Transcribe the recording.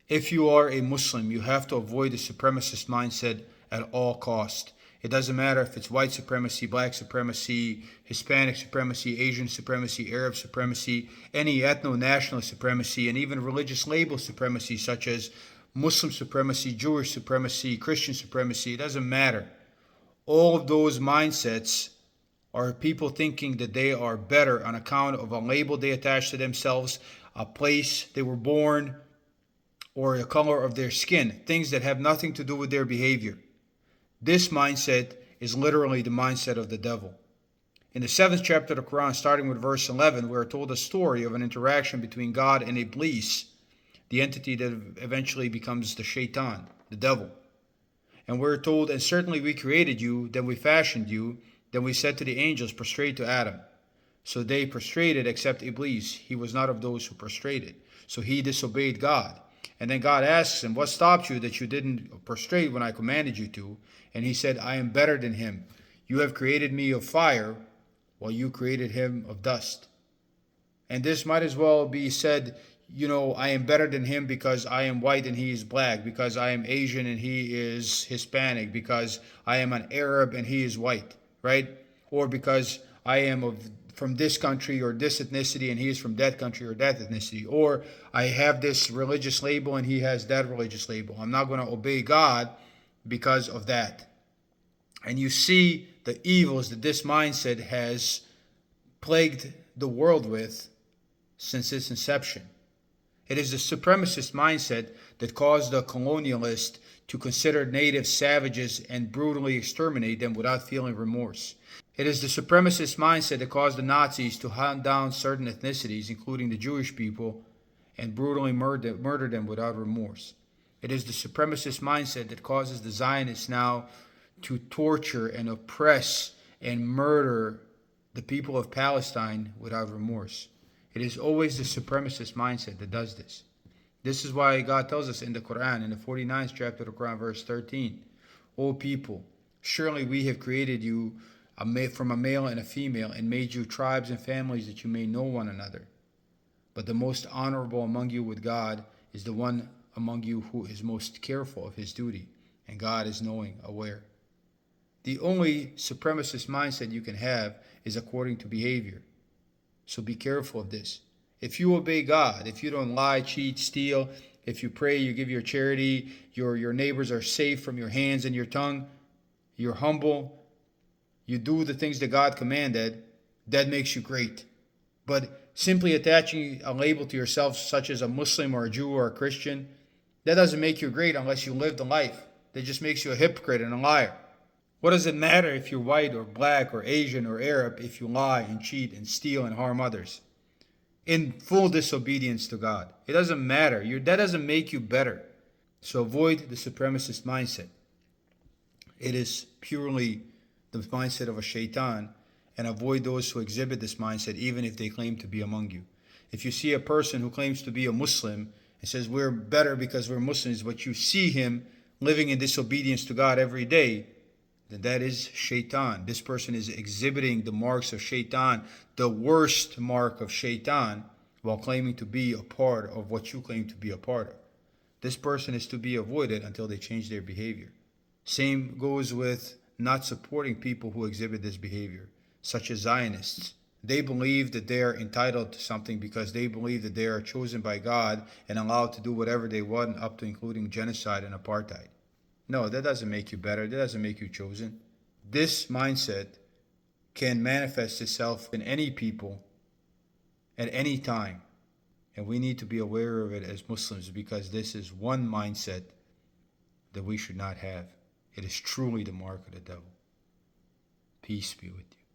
If you are a Muslim, you have to avoid the supremacist mindset at all cost. It doesn't matter if it's white supremacy, black supremacy, Hispanic supremacy, Asian supremacy, Arab supremacy, any ethno-national supremacy, and even religious label supremacy such as Muslim supremacy, Jewish supremacy, Christian supremacy. It doesn't matter. All of those mindsets are people thinking that they are better on account of a label they attach to themselves, a place they were born, or the color of their skin, things that have nothing to do with their behavior. This mindset is literally the mindset of the devil. In the 7th chapter of the Quran, starting with verse 11, we are told a story of an interaction between God and Iblis, the entity that eventually becomes the shaitan, the devil. And we're told, and certainly we created you, then we fashioned you, then we said to the angels, prostrate to Adam. So they prostrated except Iblis. He was not of those who prostrated. So he disobeyed God. And then God asks him, what stopped you that you didn't prostrate when I commanded you to? And he said, I am better than him. You have created me of fire, while you created him of dust. And this might as well be said, I am better than him because I am white and he is black, because I am Asian and he is Hispanic, because I am an Arab and he is white, right? Or because I am from this country or this ethnicity and he is from that country or that ethnicity. Or I have this religious label and he has that religious label. I'm not going to obey God because of that. And you see the evils that this mindset has plagued the world with since its inception. It is the supremacist mindset that caused the colonialist to consider natives savages and brutally exterminate them without feeling remorse. It is the supremacist mindset that caused the Nazis to hunt down certain ethnicities, including the Jewish people, and brutally murder them without remorse. It is the supremacist mindset that causes the Zionists now to torture and oppress and murder the people of Palestine without remorse. It is always the supremacist mindset that does this. This is why God tells us in the Quran, in the 49th chapter of the Quran, verse 13, O people, surely we have created you from a male and a female and made you tribes and families that you may know one another. But the most honorable among you with God is the one among you who is most careful of his duty, and God is knowing, aware. The only supremacist mindset you can have is according to behavior. So be careful of this. If you obey God, if you don't lie, cheat, steal, if you pray, you give your charity, your neighbors are safe from your hands and your tongue, you're humble, you do the things that God commanded, that makes you great. But simply attaching a label to yourself, such as a Muslim or a Jew or a Christian, that doesn't make you great unless you live the life. That just makes you a hypocrite and a liar. What does it matter if you're white or black or Asian or Arab if you lie and cheat and steal and harm others in full disobedience to God? It doesn't matter. That doesn't make you better. So avoid the supremacist mindset. It is purely the mindset of a shaitan, and avoid those who exhibit this mindset even if they claim to be among you. If you see a person who claims to be a Muslim and says we're better because we're Muslims, but you see him living in disobedience to God every day, then that is shaitan. This person is exhibiting the marks of shaitan, the worst mark of shaitan, while claiming to be a part of what you claim to be a part of. This person is to be avoided until they change their behavior. Same goes with not supporting people who exhibit this behavior, such as Zionists. They believe that they are entitled to something because they believe that they are chosen by God and allowed to do whatever they want, up to including genocide and apartheid. No, that doesn't make you better. That doesn't make you chosen. This mindset can manifest itself in any people at any time. And we need to be aware of it as Muslims, because this is one mindset that we should not have. It is truly the mark of the devil. Peace be with you.